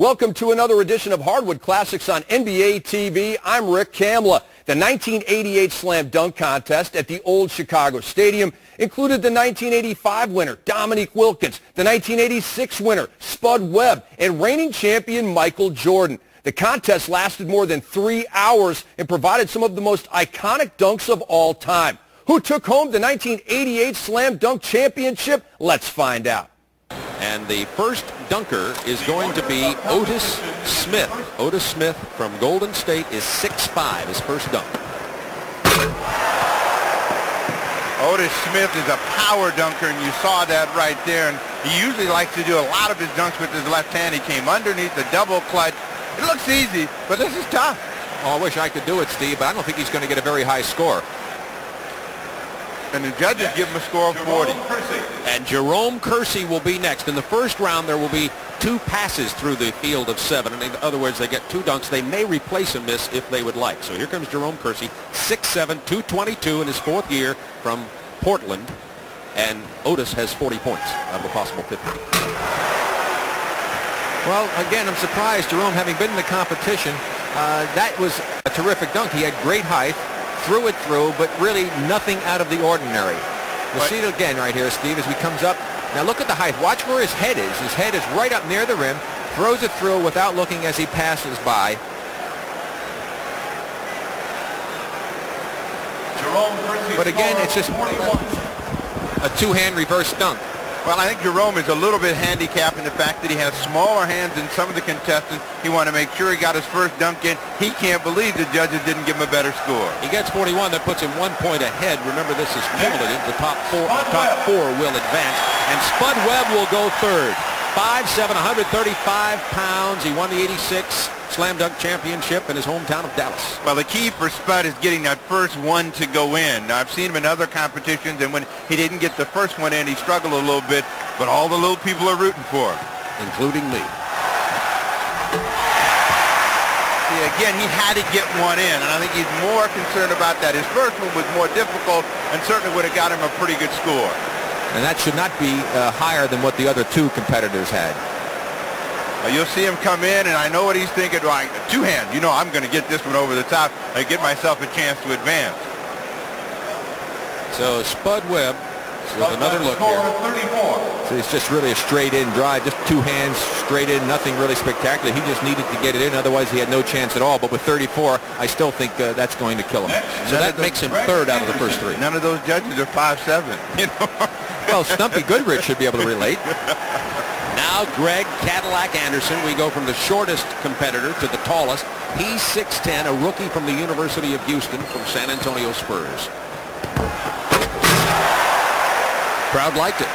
Welcome to another edition of Hardwood Classics on NBA TV. I'm Rick Kamla. The 1988 Slam Dunk Contest at the Old Chicago Stadium included the 1985 winner, Dominique Wilkins, the 1986 winner, Spud Webb, and reigning champion Michael Jordan. The contest lasted more than 3 hours and provided some of the most iconic dunks of all time. Who took home the 1988 Slam Dunk Championship? Let's find out. And the first dunker is going to be Otis Smith. Otis Smith from Golden State is 6'5", his first dunk. Otis Smith is a power dunker, and you saw that right there. And he usually likes to do a lot of his dunks with his left hand. He came underneath the double clutch. It looks easy, but this is tough. Oh, I wish I could do it, Steve, but I don't think he's going to get a very high score. And the judges give him a score of 40. And Jerome Kersey will be next. In the first round, there will be 2 passes through the field of 7. In other words, they get 2 dunks. They may replace him this if they would like. So here comes Jerome Kersey, 6'7", 222 in his 4th year from Portland. And Otis has 40 points out of a possible 50. Well, again, I'm surprised, Jerome, having been in the competition, that was a terrific dunk. He had great height. Threw it through, but really nothing out of the ordinary. We'll see it again right here, Steve, as he comes up. Now look at the height. Watch where his head is. His head is right up near the rim. Throws it through without looking as he passes by. But again, it's just a 2-hand reverse dunk. Well, I think Jerome is a little bit handicapped in the fact that he has smaller hands than some of the contestants. He wanted to make sure he got his first dunk in. He can't believe the judges didn't give him a better score. He gets 41. That puts him 1 point ahead. Remember, this is cumulative. The top four will advance. And Spud Webb will go third. 5'7", 135 pounds. He won the 86 Slam Dunk Championship in his hometown of Dallas. Well, the key for Spud is getting that first one to go in. Now, I've seen him in other competitions, and when he didn't get the first one in, he struggled a little bit, but all the little people are rooting for him. Including me. See, again, he had to get one in, and I think he's more concerned about that. His first one was more difficult and certainly would have got him a pretty good score. And that should not be higher than what the other 2 competitors had. You'll see him come in, and I know what he's thinking. Like, 2-hand, you know, I'm going to get this one over the top and get myself a chance to advance. So Spud Webb with another look here. So it's just really a straight-in drive, just 2 hands straight in, nothing really spectacular. He just needed to get it in, otherwise he had no chance at all. But with 34, I still think that's going to kill him. So that makes him third out of the first 3. None of those judges are 5'7", you know. Well, Stumpy Goodrich should be able to relate. Now Greg Cadillac Anderson. We go from the shortest competitor to the tallest. He's 6'10", a rookie from the University of Houston from San Antonio Spurs. Crowd liked it.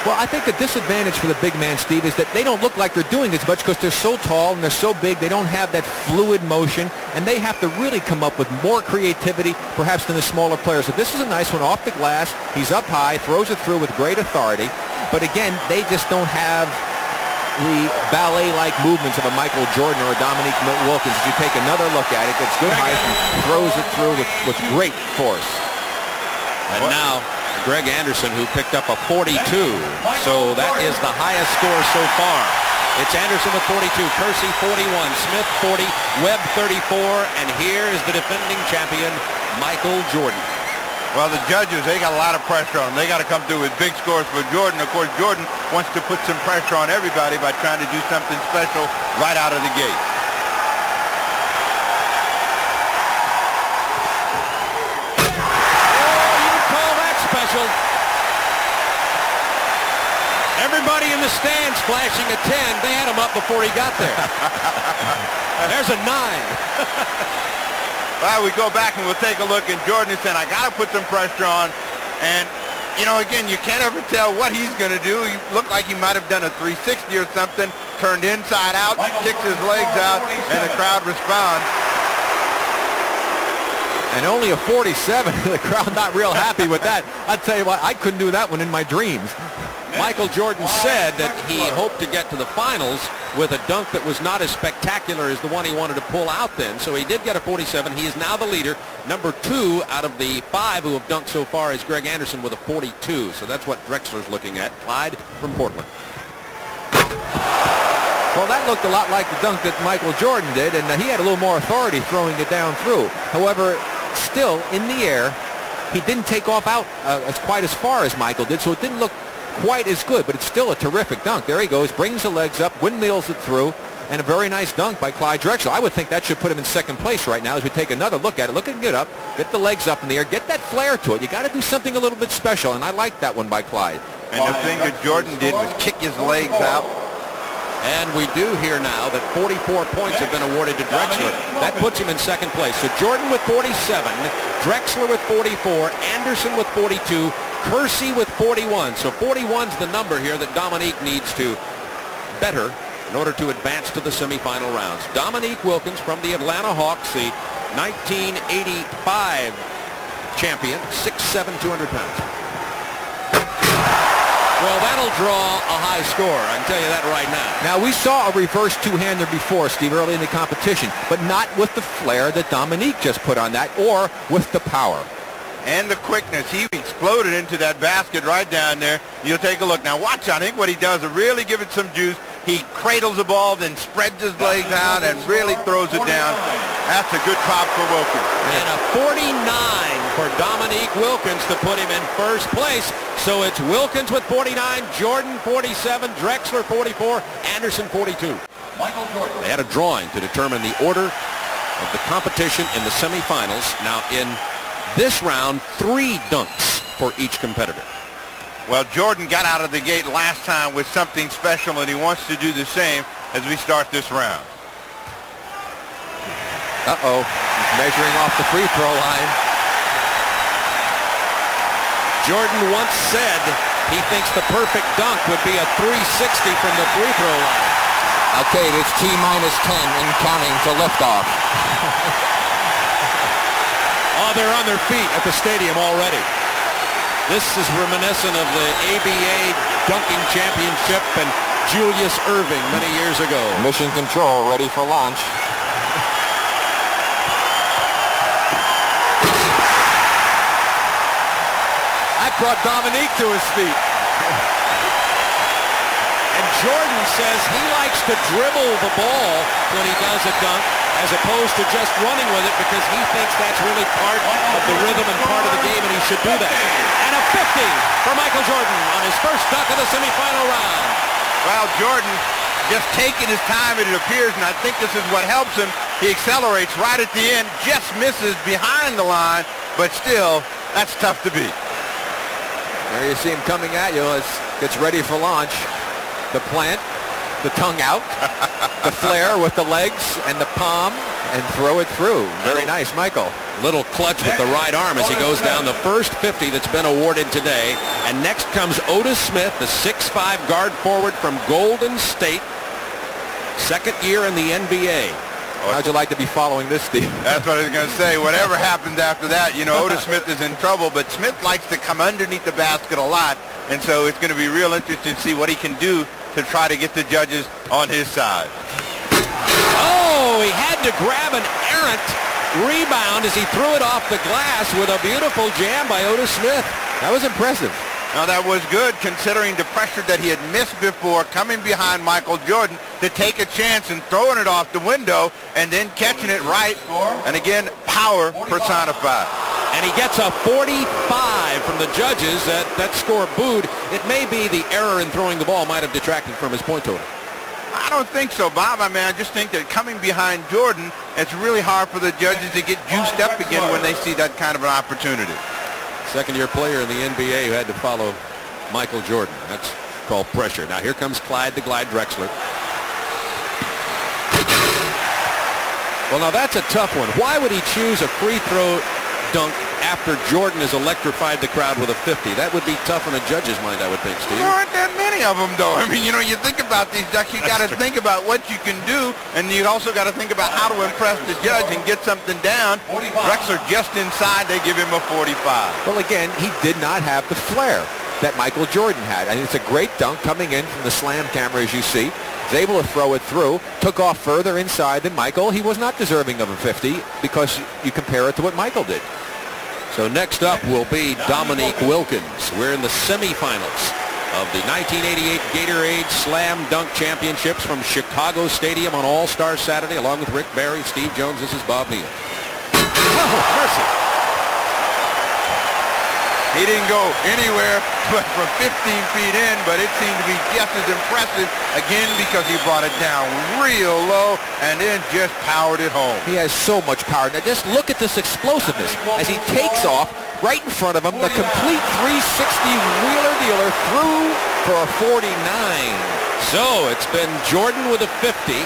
Well, I think the disadvantage for the big man, Steve, is that they don't look like they're doing as much because they're so tall and they're so big. They don't have that fluid motion, and they have to really come up with more creativity, perhaps, than the smaller players. So this is a nice one off the glass. He's up high, throws it through with great authority. But again, they just don't have the ballet-like movements of a Michael Jordan or a Dominique Wilkins. If you take another look at it, gets good height and throws it through with great force. And now Greg Anderson, who picked up a 42. So that is the highest score so far. It's Anderson with 42, Kersey 41, Smith 40, Webb 34, and here is the defending champion, Michael Jordan. Well, the judges, they got a lot of pressure on them. They got to come through with big scores for Jordan. Of course, Jordan wants to put some pressure on everybody by trying to do something special right out of the gate. Special. Everybody in the stands flashing a 10. They had him up before he got there. There's a 9. Well, we go back and we'll take a look, and Jordan is saying, I got to put some pressure on. And, you know, again, you can't ever tell what he's going to do. He looked like he might have done a 360 or something, turned inside out, kicks his legs out, and the crowd responds. And only a 47. The crowd not real happy with that. I'll tell you what, I couldn't do that one in my dreams. Michael Jordan said that he hoped to get to the finals with a dunk that was not as spectacular as the one he wanted to pull out then. So he did get a 47. He is now the leader. Number 2 out of the 5 who have dunked so far is Greg Anderson with a 42. So that's what Drexler's looking at. Clyde from Portland. Well, that looked a lot like the dunk that Michael Jordan did, and he had a little more authority throwing it down through. However, still in the air, he didn't take off out quite as far as Michael did, so it didn't look quite as good, but it's still a terrific dunk. There he goes, brings the legs up, windmills it through, and a very nice dunk by Clyde Drexler. I would think that should put him in second place right now as we take another look at it. Look at it up, get the legs up in the air, get that flair to it. You got to do something a little bit special, and I like that one by Clyde. And the thing that Jordan did was kick his legs out. And we do hear now that 44 points have been awarded to Drexler. That puts him in second place. So Jordan with 47, Drexler with 44, Anderson with 42, Kersey with 41. So 41's the number here that Dominique needs to better in order to advance to the semifinal rounds. Dominique Wilkins from the Atlanta Hawks, the 1985 champion, 6'7", 200 pounds. Well, that'll draw a high score, I can tell you that right now. Now, we saw a reverse two-hander before, Steve, early in the competition, but not with the flair that Dominique just put on that, or with the power. And the quickness. He exploded into that basket right down there. You'll take a look. Now, watch, I think what he does is really give it some juice. He cradles the ball, then spreads his legs out and really throws it down. That's a good pop for Wilkins. And a 49 for Dominique Wilkins to put him in first place. So it's Wilkins with 49, Jordan 47, Drexler 44, Anderson 42. Michael Jordan. They had a drawing to determine the order of the competition in the semifinals. Now in this round, 3 dunks for each competitor. Well, Jordan got out of the gate last time with something special, and he wants to do the same as we start this round. Uh-oh, he's measuring off the free throw line. Jordan once said he thinks the perfect dunk would be a 360 from the free throw line. Okay, it's T-minus 10 and counting to liftoff. Oh, they're on their feet at the stadium already. This is reminiscent of the ABA dunking championship and Julius Erving many years ago. Mission control, ready for launch. That brought Dominique to his feet. And Jordan says he likes to dribble the ball when he does a dunk as opposed to just running with it because he thinks that's really part of the rhythm and part of the game and he should do that. And a 50 for Michael Jordan on his first dunk of the semifinal round. Well, Jordan just taking his time, it appears, and I think this is what helps him. He accelerates right at the end, just misses behind the line, but still, that's tough to beat. There you see him coming at you as gets ready for launch. The plant, the tongue out, the flare with the legs and the palm, and throw it through. Very nice, Michael. Little clutch with the right arm as he goes down the first 50 that's been awarded today. And next comes Otis Smith, the 6'5" guard forward from Golden State. Second year in the NBA. How'd you like to be following this, Steve? That's what I was going to say. Whatever happens after that, you know, Otis Smith is in trouble, but Smith likes to come underneath the basket a lot, and so it's going to be real interesting to see what he can do to try to get the judges on his side. Oh, he had to grab an errant rebound as he threw it off the glass with a beautiful jam by Otis Smith. That was impressive. Now, that was good considering the pressure that he had missed before coming behind Michael Jordan to take a chance and throwing it off the window and then catching it right. And again, power personified. And he gets a 45 from the judges. That score booed. It may be the error in throwing the ball might have detracted from his point total. I don't think so, Bob. I mean, I just think that coming behind Jordan, it's really hard for the judges to get juiced up again when they see that kind of an opportunity. Second-year player in the NBA who had to follow Michael Jordan. That's called pressure. Now here comes Clyde the Glide Drexler. Well, now that's a tough one. Why would he choose a free throw dunk after Jordan has electrified the crowd with a 50? That would be tough in a judge's mind, I would think, Steve. There aren't that many of them, though. I mean, you know, you think about these ducks, you got to think about what you can do, and you also got to think about how to impress the judge and get something down. Drexler just inside, they give him a 45. Well, again, he did not have the flair that Michael Jordan had. And it's a great dunk coming in from the slam camera, as you see. He's able to throw it through, took off further inside than Michael. He was not deserving of a 50 because you compare it to what Michael did. So next up will be Dominique Wilkins. We're in the semifinals. of the 1988 Gatorade Slam Dunk Championships from Chicago Stadium on All-Star Saturday, along with Rick Barry, Steve Jones. This is Bob Neal. Oh, mercy. He didn't go anywhere but from 15 feet in, but it seemed to be just as impressive, again, because he brought it down real low and then just powered it home. He has so much power. Now just look at this explosiveness as he takes off right in front of him, the complete 360 wheeler-dealer through for a 49. So it's been Jordan with a 50,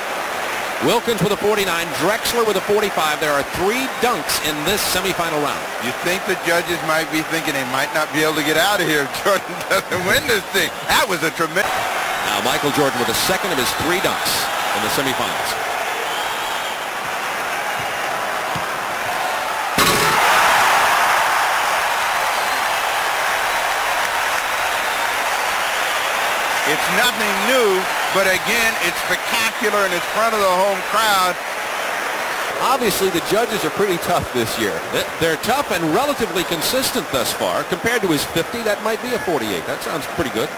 Wilkins with a 49, Drexler with a 45. There are 3 dunks in this semifinal round. You think the judges might be thinking they might not be able to get out of here if Jordan doesn't win this thing. That was a tremendous... Now Michael Jordan with the second of his 3 dunks in the semifinals. It's nothing new, but again, it's spectacular and it's front of the home crowd. Obviously, the judges are pretty tough this year. They're tough and relatively consistent thus far. Compared to his 50, that might be a 48. That sounds pretty good.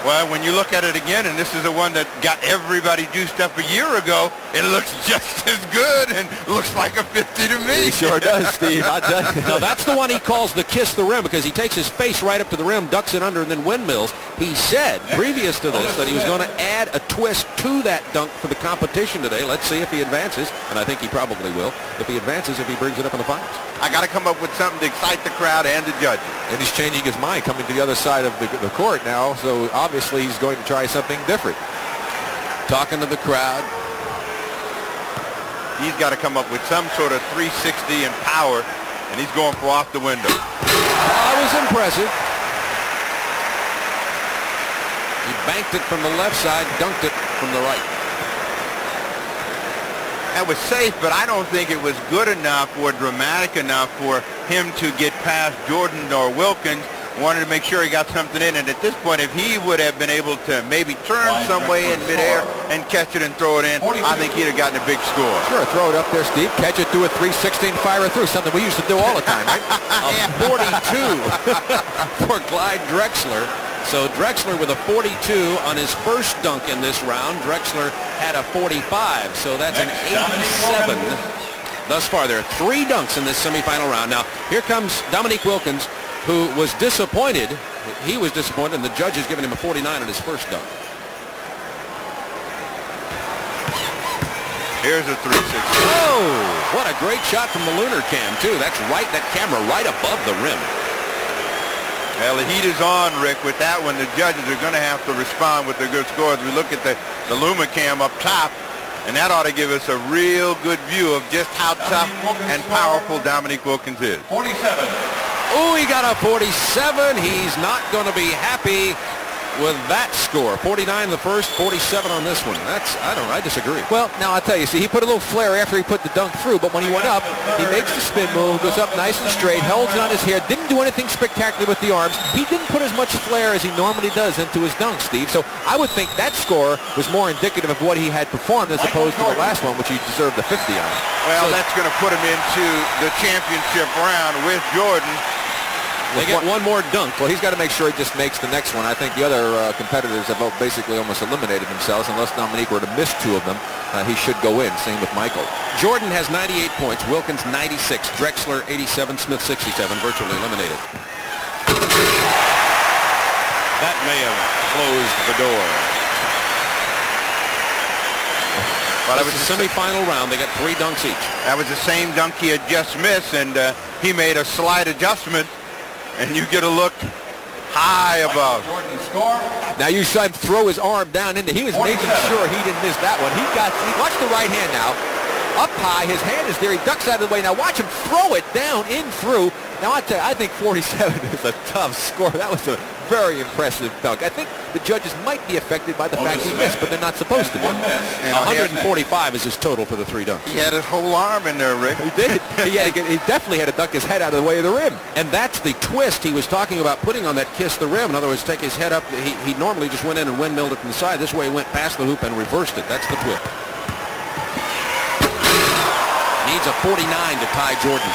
Well, when you look at it again, and this is the one that got everybody juiced up a year ago, it looks just as good and looks like a 50 to me. It sure does, Steve. I tell you. Now, that's the one he calls the kiss the rim because he takes his face right up to the rim, ducks it under, and then windmills. He said previous to this that he was going to add a twist to that dunk for the competition today. Let's see if he advances, and I think he probably will. If he advances, if he brings it up in the finals. I got to come up with something to excite the crowd and the judges. And he's changing his mind coming to the other side of the court now, so obviously he's going to try something different. Talking to the crowd. He's got to come up with some sort of 360 and power, and he's going for off the window. That was impressive. He banked it from the left side, dunked it from the right. That was safe, but I don't think it was good enough or dramatic enough for him to get past Jordan or Wilkins. Wanted to make sure he got something in, and at this point, if he would have been able to maybe turn some way in midair and catch it and throw it in, I think he'd have gotten a big score. Sure, throw it up there, Steve. Catch it, do a 316, fire it through. Something we used to do all the time, right? A 42 for Clyde Drexler. So Drexler with a 42 on his first dunk in this round. Drexler had a 45, so that's an 87 thus far. There are 3 dunks in this semifinal round. Now, here comes Dominique Wilkins, who was disappointed. He was disappointed, and the judge has given him a 49 on his first dunk. Here's a 360. Oh, what a great shot from the lunar cam, too. That's right, that camera right above the rim. Well, the heat is on, Rick. With that one, the judges are going to have to respond with their good scores. We look at the Lumicam up top, and that ought to give us a real good view of just how tough and powerful Dominique Wilkins is. 47. Oh, he got a 47. He's not going to be happy with that score. 49 the first, 47 on this one. I disagree. Well, now I'll tell you, see, he put a little flare after he put the dunk through, but when he went up, he makes the spin move, goes up nice and straight, holds it on his hair, didn't do anything spectacular with the arms. He didn't put as much flair as he normally does into his dunk, Steve. So I would think that score was more indicative of what he had performed as opposed to the last one, which he deserved the 50 on. Well, that's going to put him into the championship round with Jordan. They get one more dunk. Well, he's got to make sure he just makes the next one. I think the other competitors have basically almost eliminated themselves. Unless Dominique were to miss 2 of them, he should go in. Same with Michael. Jordan has 98 points. Wilkins 96. Drexler 87. Smith 67. Virtually eliminated. That may have closed the door. Well, that was the semifinal round. They got 3 dunks each. That was the same dunk he had just missed, and he made a slight adjustment. And you get a look high above. Now you saw him throw his arm down into. He was making sure he didn't miss that one. Watch the right hand now. Up high, his hand is there. He ducks out of the way. Now watch him throw it down in through. Now I tell you, I think 47 is a tough score. That was a very impressive dunk. I think the judges might be affected by the fact he missed, but they're not supposed to be. 145 is his total for the 3 dunks. He had his whole arm in there, Rick. He did. He definitely had to duck his head out of the way of the rim. And that's the twist he was talking about putting on that kiss the rim. In other words, take his head up. He normally just went in and windmilled it from the side. This way he went past the hoop and reversed it. That's the twist. Needs a 49 to tie Jordan.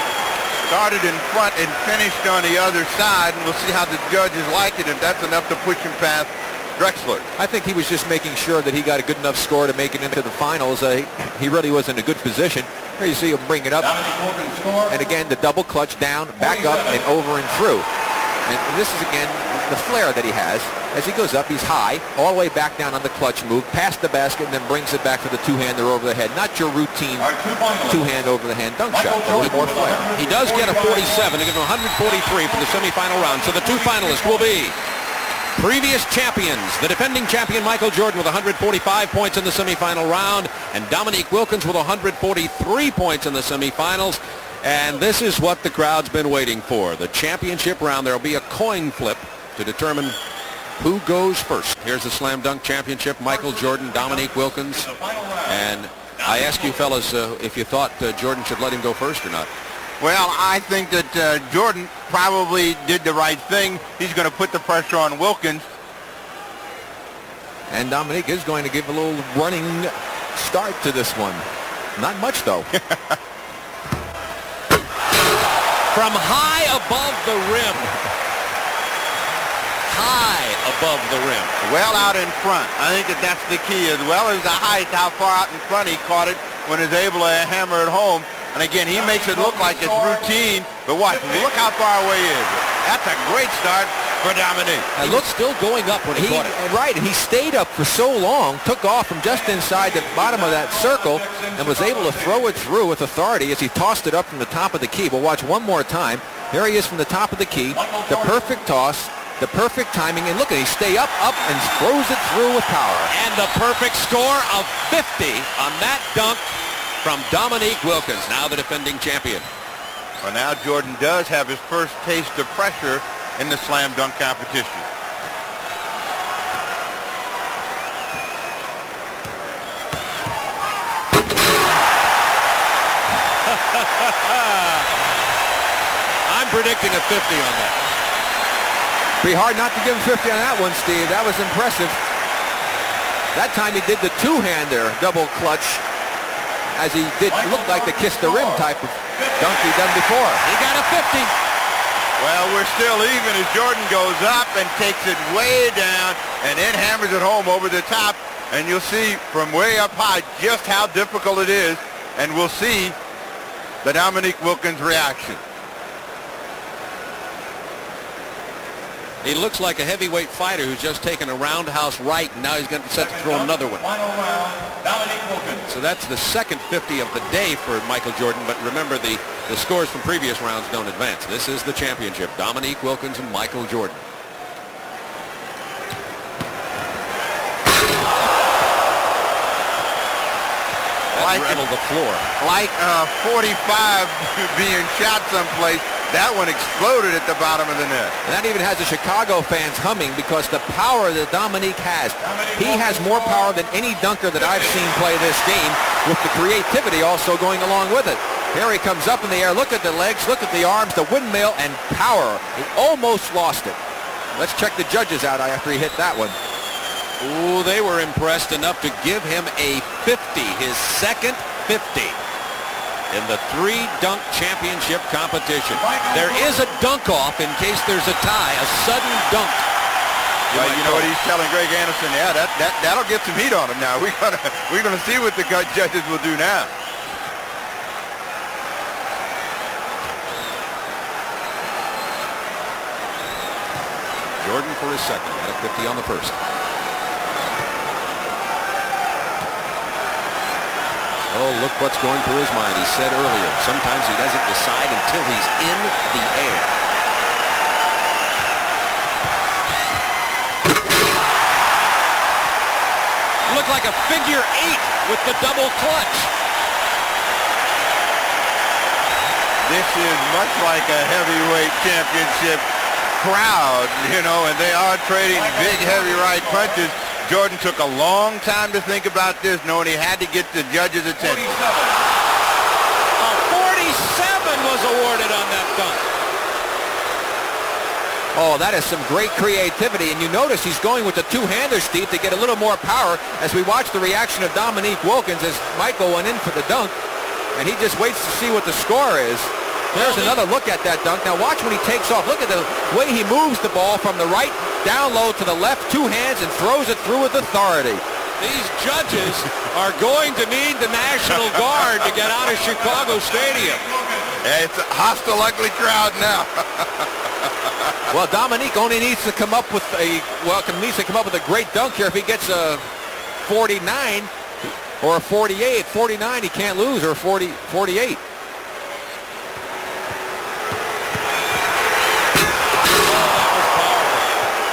started in front and finished on the other side, and we'll see how the judges like it, if that's enough to push him past Drexler. I think he was just making sure that he got a good enough score to make it into the finals. He really was in a good position. Here you see him bring it up. And again, the double clutch down, back up, and over and through. And this is, again, the flair that he has. As he goes up, he's high, all the way back down on the clutch move, past the basket, and then brings it back for the two-hander over the head. Not your routine two-hand over-the-hand dunk shot. A little more flair. He does get a 47 to give him 143 for the semifinal round. So the two finalists will be previous champions, the defending champion Michael Jordan with 145 points in the semifinal round, and Dominique Wilkins with 143 points in the semifinals. And this is what the crowd's been waiting for, the championship round. There will be a coin flip to determine who goes first. Here's the Slam Dunk Championship, Michael Jordan, Dominique Wilkins. And I ask you fellas if you thought Jordan should let him go first or not. Well, I think that Jordan probably did the right thing. He's going to put the pressure on Wilkins. And Dominique is going to give a little running start to this one. Not much, though. From high above the rim. High above the rim. Well out in front. I think that that's the key, as well as the height, how far out in front he caught it when he's able to hammer it home. And again, he makes it look like it's routine, but watch, look how far away he is. That's a great start for Dominique. He was still going up when he caught it. Right, and he stayed up for so long, took off from just inside the bottom of that circle, and was able to throw it through with authority as he tossed it up from the top of the key. But watch one more time. Here he is from the top of the key, the perfect toss, the perfect timing, and look at he stay up, and throws it through with power. And the perfect score of 50 on that dunk from Dominique Wilkins, now the defending champion. Well, now Jordan does have his first taste of pressure in the slam dunk competition. I'm predicting a 50 on that. Be hard not to give him 50 on that one, Steve. That was impressive. That time he did the two-hander double clutch, as he did look like the kiss the rim type of dunk he done before. He got a 50. Well, we're still even as Jordan goes up and takes it way down and then hammers it home over the top. And you'll see from way up high just how difficult it is. And we'll see the Dominique Wilkins reaction. He looks like a heavyweight fighter who's just taken a roundhouse right, and now he's going to set to throw another one. Final round, Dominique Wilkins. So that's the second 50 of the day for Michael Jordan, but remember the scores from previous rounds don't advance. This is the championship, Dominique Wilkins and Michael Jordan. That rattled the floor. Like 45 being shot someplace. That one exploded at the bottom of the net. And that even has the Chicago fans humming because the power that Dominique has. He has more power than any dunker that I've seen play this game, with the creativity also going along with it. Here he comes up in the air. Look at the legs, look at the arms, the windmill, and power. He almost lost it. Let's check the judges out after he hit that one. Ooh, they were impressed enough to give him a 50, his second 50. In the three-dunk championship competition. There is a dunk-off in case there's a tie, a sudden dunk. Well, you know what he's telling Greg Anderson? Yeah, that'll get some heat on him now. We're gonna see what the judges will do now. Jordan for his second, at a 50 on the first. Oh, look what's going through his mind. He said earlier, sometimes he doesn't decide until he's in the air. Looked like a figure 8 with the double clutch. This is much like a heavyweight championship crowd, you know, and they are trading big, heavy right punches. Jordan took a long time to think about this, knowing he had to get the judges' attention. A 47 was awarded on that dunk. Oh, that is some great creativity. And you notice he's going with the two-hander, Steve, to get a little more power as we watch the reaction of Dominique Wilkins as Michael went in for the dunk. And he just waits to see what the score is. There's another look at that dunk. Now watch when he takes off. Look at the way he moves the ball from the right down low to the left, two hands, and throws it through with authority. These judges are going to need the National Guard to get out of Chicago Stadium. It's a hostile, ugly crowd now. Well, Dominique only needs to come up with a great dunk here. If he gets a 49 or a 48, 49 he can't lose, or 48.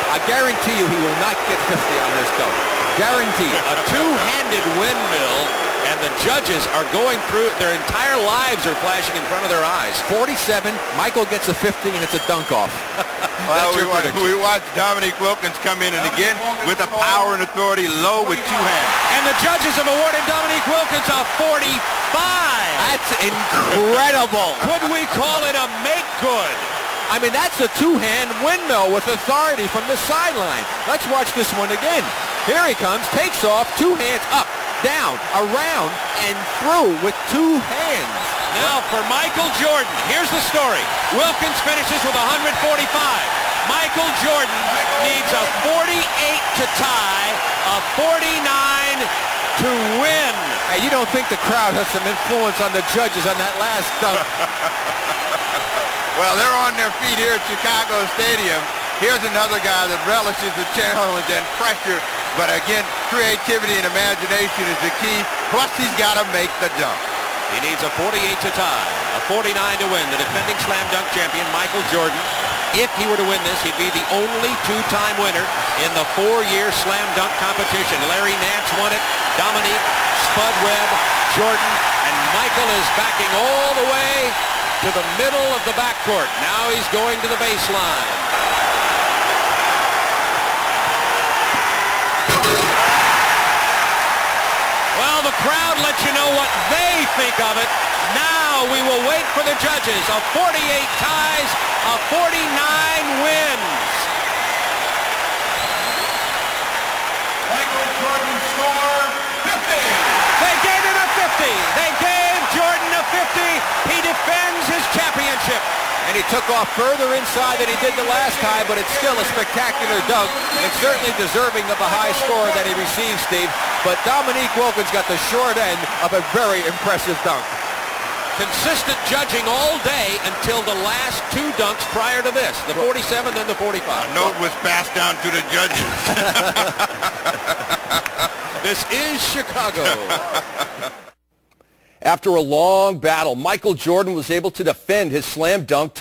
I guarantee you he will not get 50 on this dunk. Guaranteed. A two-handed windmill, and the judges are going through, their entire lives are flashing in front of their eyes. 47, Michael gets a 50, and it's a dunk off. Well, we watched Dominique Wilkins come in, and again, with the power and authority, low with two hands. And the judges have awarded Dominique Wilkins a 45. That's incredible. Could we call it a make-good? I mean, that's a two-hand windmill with authority from the sideline. Let's watch this one again. Here he comes, takes off, two hands up, down, around, and through with two hands. Now for Michael Jordan. Here's the story. Wilkins finishes with 145. Michael Jordan needs a 48 to tie, a 49 to win. Hey, you don't think the crowd has some influence on the judges on that last dunk? Well, they're on their feet here at Chicago Stadium. Here's another guy that relishes the challenge and pressure. But again, creativity and imagination is the key. Plus, he's got to make the dunk. He needs a 48 to tie, a 49 to win. The defending slam dunk champion, Michael Jordan. If he were to win this, he'd be the only two-time winner in the four-year slam dunk competition. Larry Nance won it, Dominique, Spud Webb, Jordan, and Michael is backing all the way to the middle of the backcourt. Now he's going to the baseline. Well, the crowd lets you know what they think of it. Now we will wait for the judges. A 48 ties, a 49 wins. Michael Jordan score 50. They gave him a 50. They gave Jordan a 50. He defends his championship. And he took off further inside than he did the last time, but it's still a spectacular dunk. It's certainly deserving of the high score that he received, Steve. But Dominique Wilkins got the short end of a very impressive dunk. Consistent judging all day until the last two dunks prior to this, the 47 and the 45. A note was passed down to the judges. This is Chicago. After a long battle, Michael Jordan was able to defend his slam dunk